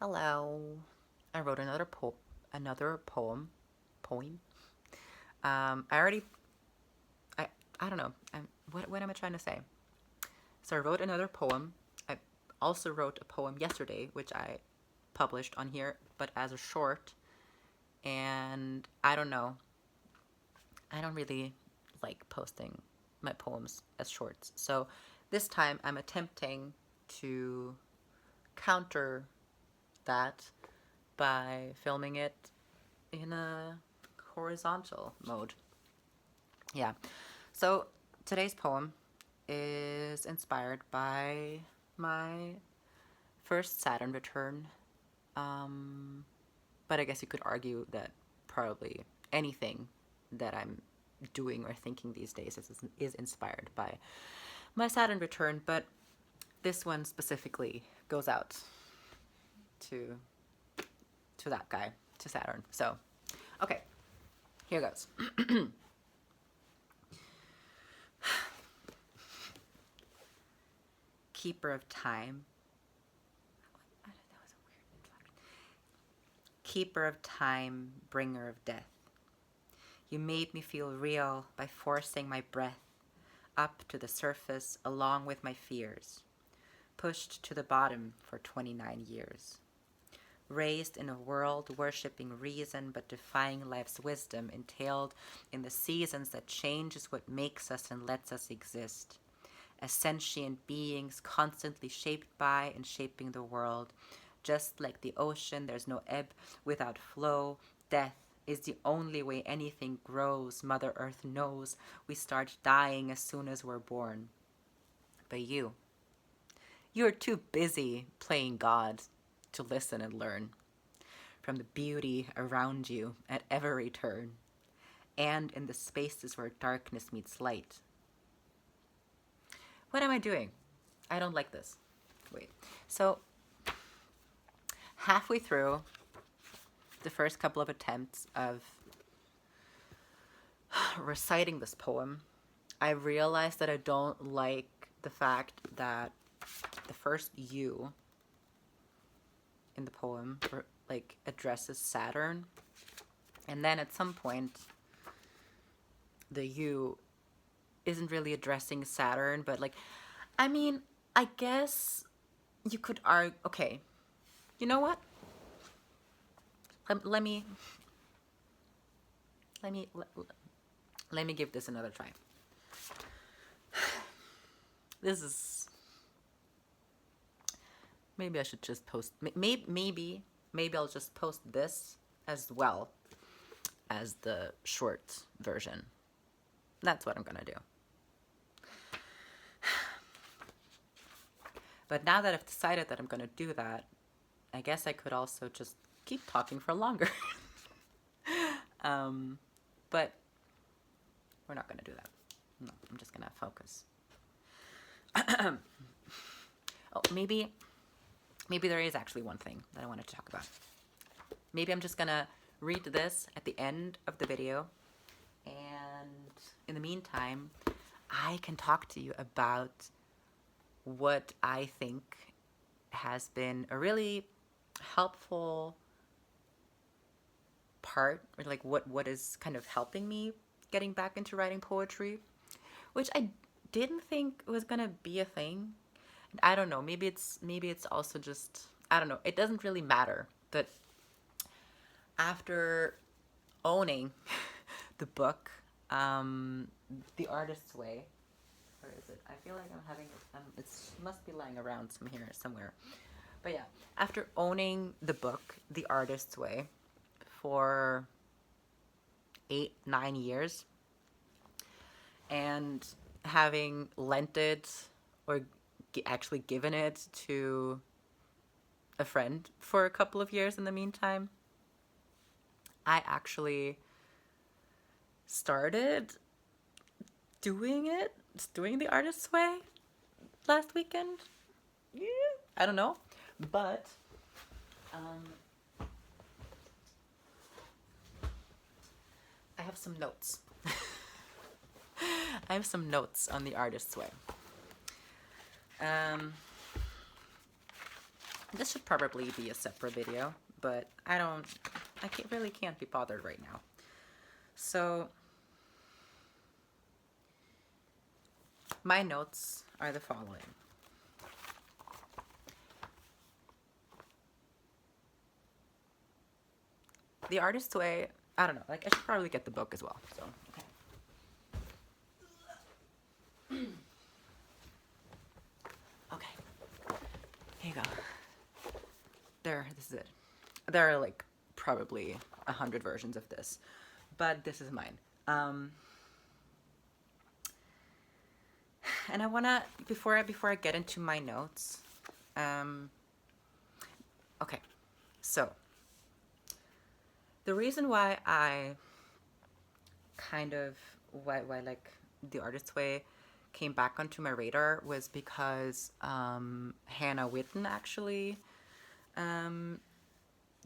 Hello. I wrote another poem. I already, I don't know. What am I trying to say? So I wrote another poem. I also wrote a poem yesterday, which I published on here, but as a short. And I don't know. I don't really like posting my poems as shorts. So this time I'm attempting to counter that by filming it in a horizontal mode. Yeah. So today's poem is inspired by my first Saturn return. Um, but I guess you could argue that probably anything that I'm doing or thinking these days is inspired by my Saturn return. But this one specifically goes out to that guy, to Saturn. So, okay, here goes. Keeper of time. That was a weird. Keeper of time, bringer of death. You made me feel real by forcing my breath up to the surface along with my fears, pushed to the bottom for 29 years. Raised in a world worshipping reason but defying life's wisdom, entailed in the seasons that changes what makes us and lets us exist. As sentient beings constantly shaped by and shaping the world. Just like the ocean, there's no ebb without flow. Death is the only way anything grows. Mother Earth knows we start dying as soon as we're born. But you're too busy playing God to listen and learn from the beauty around you at every turn, and in the spaces where darkness meets light. What am I doing? I don't like this. Wait. So, halfway through the first couple of attempts of reciting this poem, I realized that I don't like the fact that the first you in the poem like addresses Saturn, and then at some point the you isn't really addressing Saturn, but like, I mean, I guess you could argue. Okay, you know what? Let me let me let me give this another try. This is maybe I should just post. Maybe I'll just post this as well as the short version. That's what I'm gonna do. But now that I've decided that I'm gonna do that, I guess I could also just keep talking for longer. But we're not gonna do that. No, I'm just gonna focus. Oh, maybe there is actually one thing that I wanted to talk about. Maybe I'm just gonna read this at the end of the video, and in the meantime, I can talk to you about what I think has been a really helpful part, or like what is kind of helping me getting back into writing poetry, which I didn't think was gonna be a thing. I don't know. Maybe it's also just, I don't know. It doesn't really matter. But after owning the book, The Artist's Way. Where is it? I feel like I'm having it. It must be lying around somewhere. But yeah, after owning the book, The Artist's Way, for 8, 9 years, and having lent it or actually given it to a friend for a couple of years in the meantime, I actually started doing The Artist's Way last weekend. Yeah, I don't know, but um, I have some notes. I have some notes on The Artist's Way. Um, This should probably be a separate video, but I really can't be bothered right now. So my notes are the following. The Artist's Way, I don't know, like I should probably get the book as well. So, okay. Okay. Here you go. This is it. There are like probably 100 versions of this, but this is mine. And I wanna before I get into my notes, okay, so the reason why I kind of why like the Artist's Way came back onto my radar was because Hannah Witten actually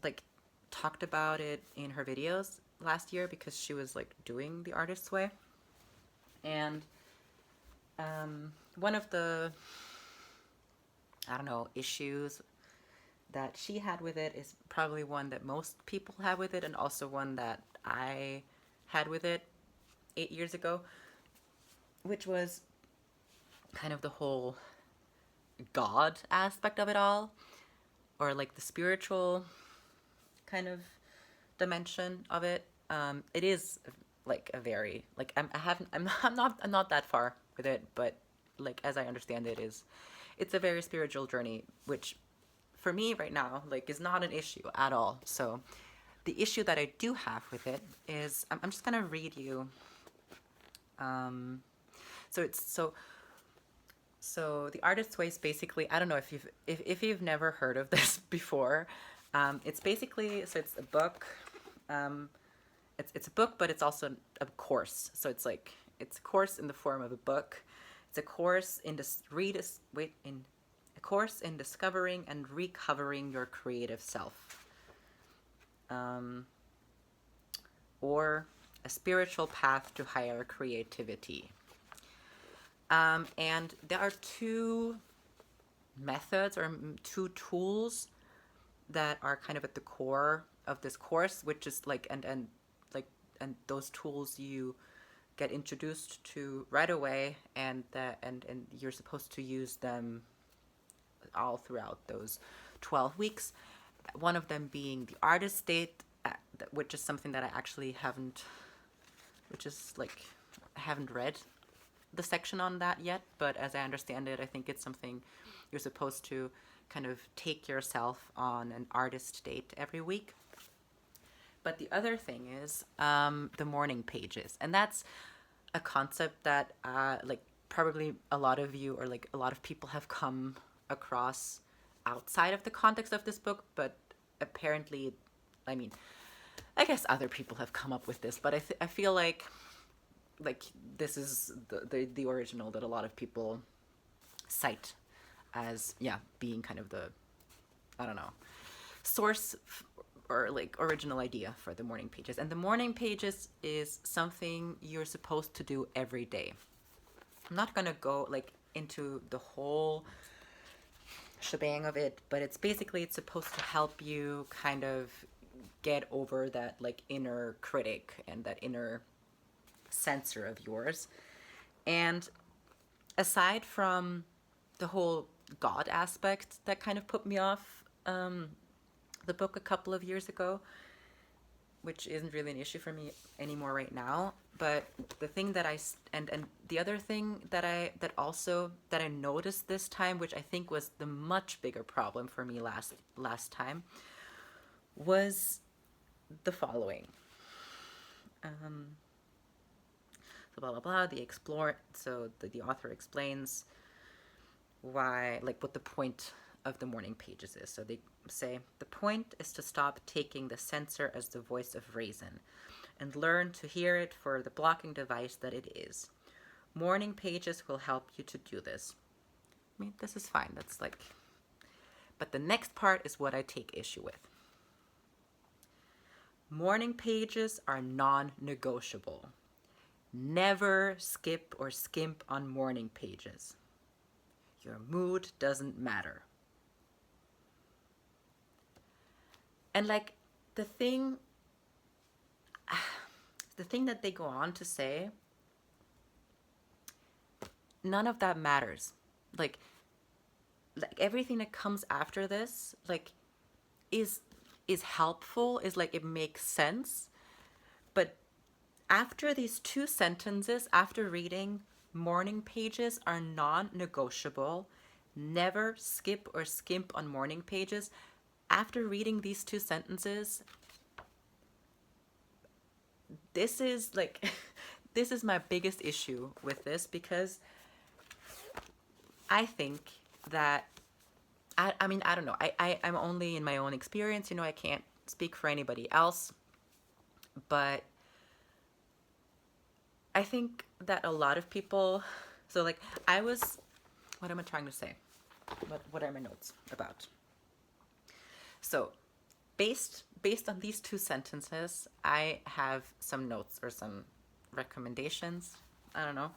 like talked about it in her videos last year because she was like doing the Artist's Way. And one of the, I don't know, issues that she had with it is probably one that most people have with it, and also one that I had with it 8 years ago, which was kind of the whole God aspect of it all, or like the spiritual kind of dimension of it. It is like a very like I'm not that far with it, but like as I understand it, it's a very spiritual journey, which for me right now like is not an issue at all. So the issue that I do have with it is I'm just gonna read you. So it's so the Artist's Way is basically, I don't know if you've never heard of this before. It's basically, so it's a book. It's a book, but it's also a course. So it's like it's a course in the form of a book. It's a course in a course in discovering and recovering your creative self, or a spiritual path to higher creativity. And there are two methods or two tools that are kind of at the core of this course, which is like and those tools you get introduced to right away, and you're supposed to use them all throughout those 12 weeks. One of them being the artist state, which is something that I actually haven't read the section on that yet, but as I understand it, I think it's something you're supposed to kind of take yourself on an artist date every week. But the other thing is the morning pages, and that's a concept that like probably a lot of you or like a lot of people have come across outside of the context of this book, but apparently, I mean, I guess other people have come up with this, but I feel like this is the original that a lot of people cite as being kind of the, I don't know, source or like original idea for the morning pages. And the morning pages is something you're supposed to do every day. I'm not gonna go like into the whole shebang of it, but it's supposed to help you kind of get over that like inner critic and that inner censor of yours. And aside from the whole God aspect that kind of put me off the book a couple of years ago, which isn't really an issue for me anymore right now, but the thing that and the other thing that I noticed this time, which I think was the much bigger problem for me last time, was the following. So blah blah blah. The author explains why, like, what the point of the morning pages is. So they say the point is to stop taking the censor as the voice of reason, and learn to hear it for the blocking device that it is. Morning pages will help you to do this. I mean, this is fine. That's like, but the next part is what I take issue with. Morning pages are non-negotiable. Never skip or skimp on morning pages. Your mood doesn't matter. And like the thing the thing that they go on to say, none of that matters. Like everything that comes after this, like is is helpful, is like it makes sense. But after these two sentences, after reading, morning pages are non-negotiable. Never skip or skimp on morning pages. After reading these two sentences, this is like this is my biggest issue with this, because I think that I mean, I don't know. I'm only in my own experience, I can't speak for anybody else. But I think that a lot of people, so like I was, what am I trying to say? What are my notes about? So based on these two sentences, I have some notes or some recommendations. I don't know.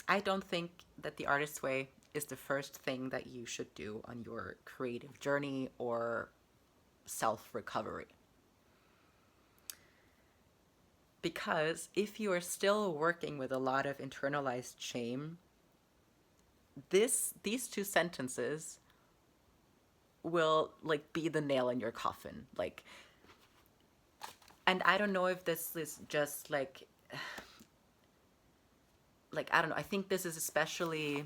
I don't think that the artist's way is the first thing that you should do on your creative journey or self recovery. Because if you are still working with a lot of internalized shame, these two sentences will like be the nail in your coffin. Like, and I don't know if this is just like I don't know. I think this is especially,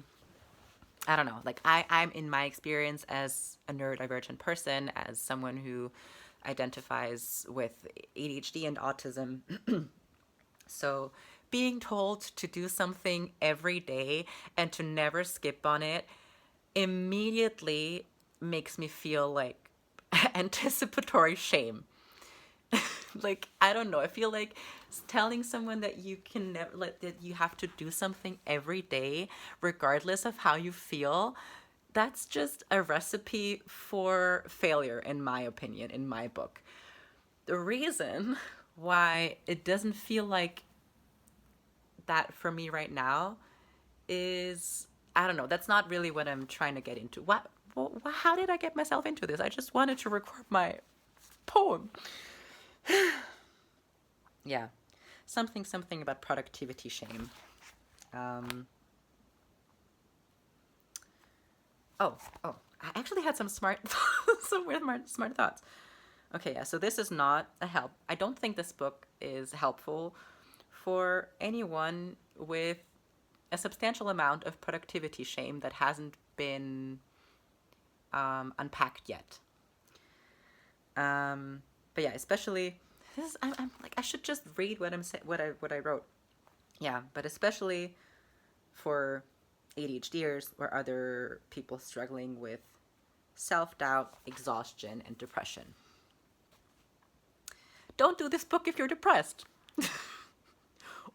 I don't know, like I'm in my experience as a neurodivergent person, as someone who identifies with ADHD and autism. So being told to do something every day and to never skip on it immediately makes me feel like anticipatory shame. Like, I don't know, I feel like telling someone that you can never, like, that you have to do something every day regardless of how you feel, that's just a recipe for failure, in my opinion, in my book. The reason why it doesn't feel like that for me right now is, I don't know, that's not really what I'm trying to get into. How did I get myself into this? I just wanted to record my poem. Yeah, something about productivity shame. Um, oh, I actually had some some weird smart thoughts. Okay, yeah, so this is not a help. I don't think this book is helpful for anyone with a substantial amount of productivity shame that hasn't been unpacked yet. But yeah, especially this. I'm like, I should just read what I'm what I wrote. Yeah, but especially for ADHDers or other people struggling with self-doubt, exhaustion, and depression. Don't do this book if you're depressed.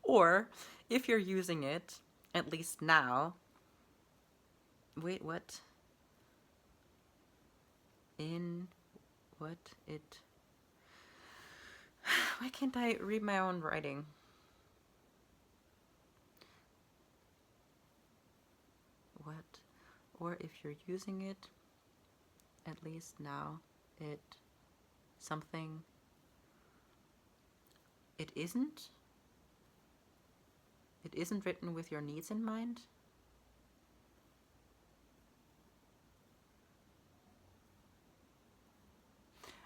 Or if you're using it, at least now. Wait, what? In what it. Why can't I read my own writing? What? Or if you're using it, at least now, it. Something. It isn't? It isn't written with your needs in mind?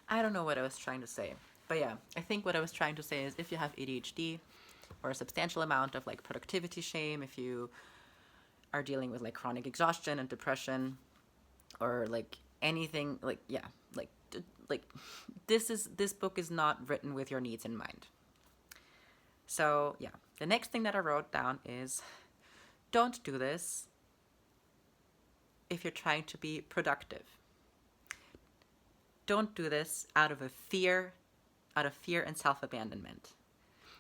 I don't know what I was trying to say. But yeah, I think what I was trying to say is if you have ADHD or a substantial amount of like productivity shame, if you are dealing with like chronic exhaustion and depression, or like anything, like yeah, like this book is not written with your needs in mind. So yeah, the next thing that I wrote down is, don't do this if you're trying to be productive. Don't do this out of fear and self-abandonment.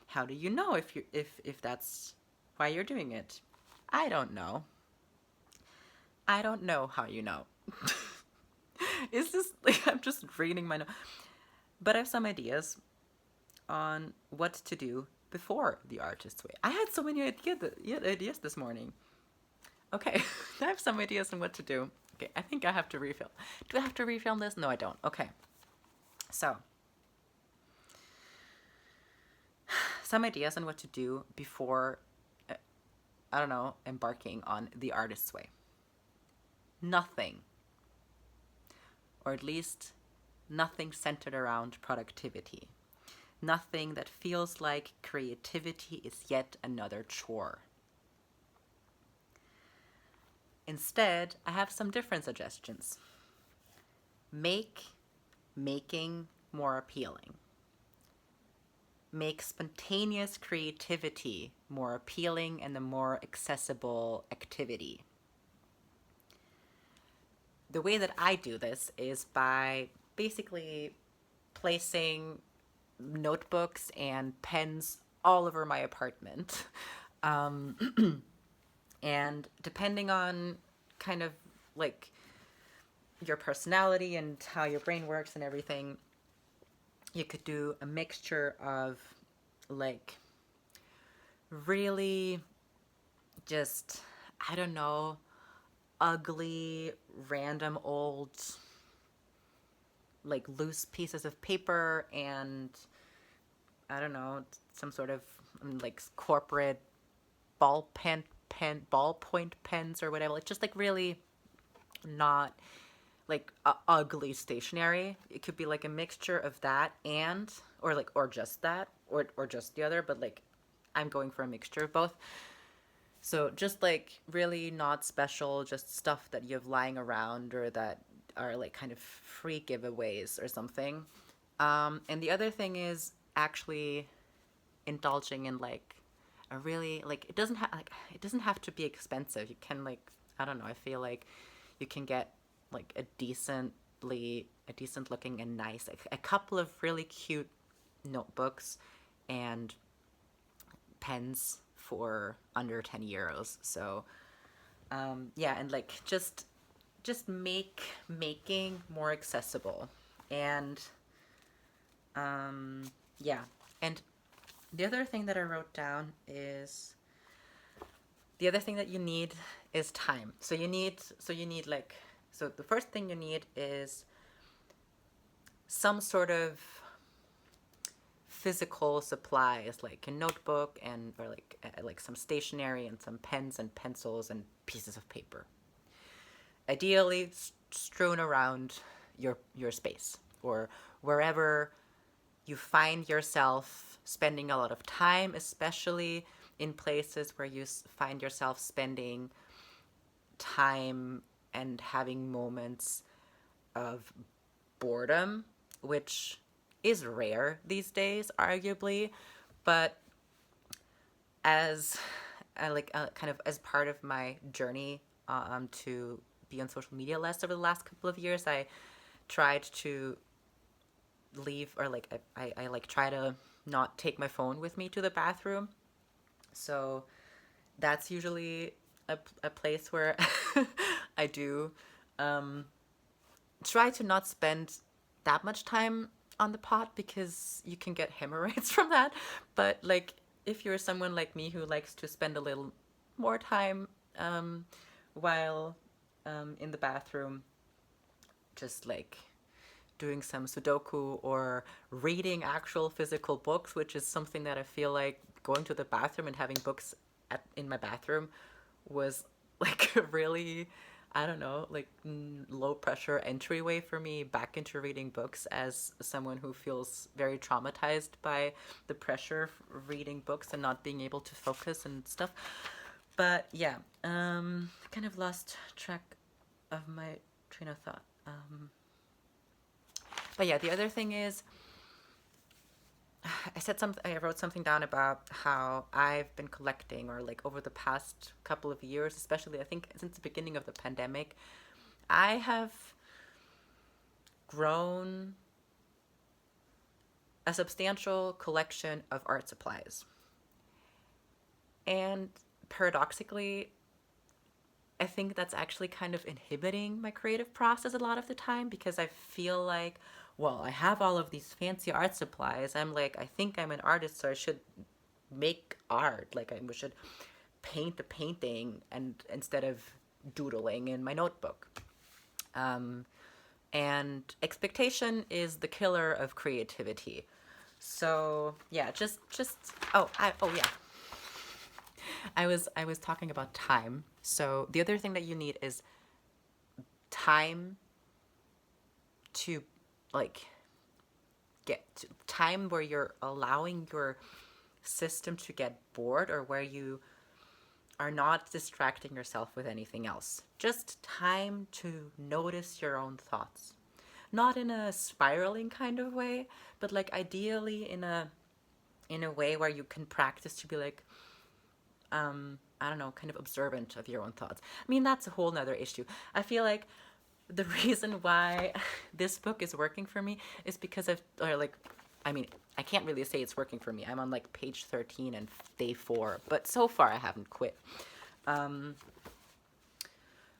How do you know if that's why you're doing it? I don't know. I don't know how you know. Is this like, I'm just reading my notes. But I have some ideas on what to do before the artist's way. I had so many ideas this morning. Okay, I have some ideas on what to do Okay, I think I have to refill. Do I have to refilm this? No, I don't. Okay. So, some ideas on what to do before, I don't know, embarking on the artist's way. Nothing, or at least nothing centered around productivity. Nothing that feels like creativity is yet another chore. Instead, I have some different suggestions. Make making more appealing. Make spontaneous creativity more appealing and a more accessible activity. The way that I do this is by basically placing notebooks and pens all over my apartment. And depending on kind of like your personality and how your brain works and everything, you could do a mixture of like really just, I don't know, ugly, random old, like loose pieces of paper and I don't know, some sort of like corporate ballpoint pens or whatever. Like just like really not like ugly stationery. It could be like a mixture of that and or like or just that or just the other, but like I'm going for a mixture of both. So just like really not special, just stuff that you have lying around or that are like kind of free giveaways or something. And the other thing is actually indulging in like a really like it doesn't have to be expensive. You can like I don't know. I feel like you can get like a decent looking and nice like, a couple of really cute notebooks and pens for under 10 euros. So yeah, and like just making more accessible and yeah. And the other thing that I wrote down is the other thing that you need is time. So you need like so the first thing you need is some sort of physical supplies like a notebook and or like some stationery and some pens and pencils and pieces of paper. Ideally strewn around your space or wherever you find yourself spending a lot of time, especially in places where you find yourself spending time and having moments of boredom, which is rare these days, arguably, but as kind of as part of my journey to be on social media less over the last couple of years, I tried to leave or like I like try to not take my phone with me to the bathroom. So that's usually a place where I do try to not spend that much time on the pot because you can get hemorrhoids from that. But like if you're someone like me who likes to spend a little more time while in the bathroom, just like doing some Sudoku or reading actual physical books, which is something that I feel like going to the bathroom and having books in my bathroom was like really, I don't know, like low pressure entryway for me back into reading books as someone who feels very traumatized by the pressure of reading books and not being able to focus and stuff. But yeah, kind of lost track of my train of thought. But yeah, the other thing is I wrote something down about how I've been collecting or like over the past couple of years, especially I think since the beginning of the pandemic, I have grown a substantial collection of art supplies. And paradoxically, I think that's actually kind of inhibiting my creative process a lot of the time because I feel like, well, I have all of these fancy art supplies. I'm like, I think I'm an artist, so I should make art. Like, I should paint a painting and instead of doodling in my notebook. Um, and expectation is the killer of creativity. So yeah, just oh yeah, I was talking about time. So the other thing that you need is time to like get to time where you're allowing your system to get bored, or where you are not distracting yourself with anything else. Just time to notice your own thoughts. Not in a spiraling kind of way, but like ideally in a way where you can practice to be like, I don't know, kind of observant of your own thoughts. I mean, that's a whole nother issue. I feel like the reason why this book is working for me is because I mean, I can't really say it's working for me. I'm on like page 13 and day 4, but so far I haven't quit.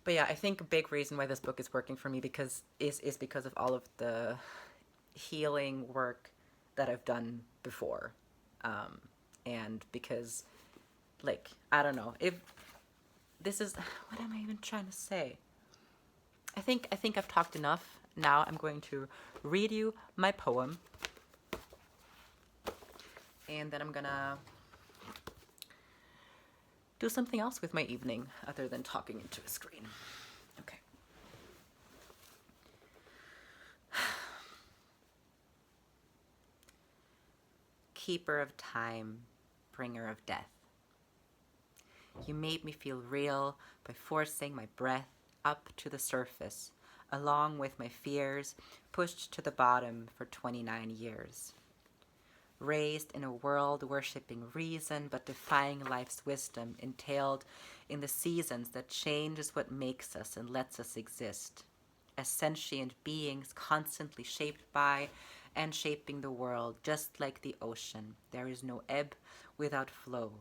But yeah, I think a big reason why this book is working for me is because of all of the healing work that I've done before, and because, like, I don't know if this is what am I even trying to say. I think I've talked enough. Now I'm going to read you my poem, and then I'm gonna do something else with my evening other than talking into a screen. Okay. Keeper of time, bringer of death. You made me feel real by forcing my breath up to the surface, along with my fears pushed to the bottom for 29 years. Raised in a world worshipping reason but defying life's wisdom, entailed in the seasons that change is what makes us and lets us exist. As sentient beings constantly shaped by and shaping the world, just like the ocean, there is no ebb without flow.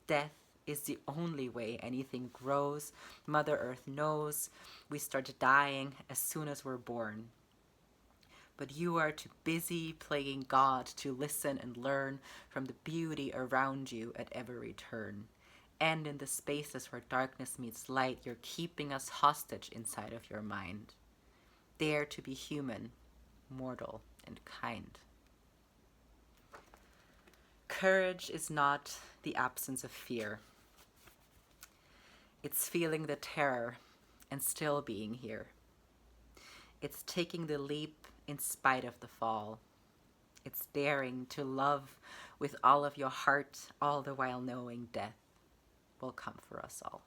Death is the only way anything grows. Mother Earth knows we start dying as soon as we're born. But you are too busy playing God to listen and learn from the beauty around you at every turn. And in the spaces where darkness meets light, you're keeping us hostage inside of your mind. Dare to be human, mortal, and kind. Courage is not the absence of fear. It's feeling the terror and still being here. It's taking the leap in spite of the fall. It's daring to love with all of your heart, all the while knowing death will come for us all.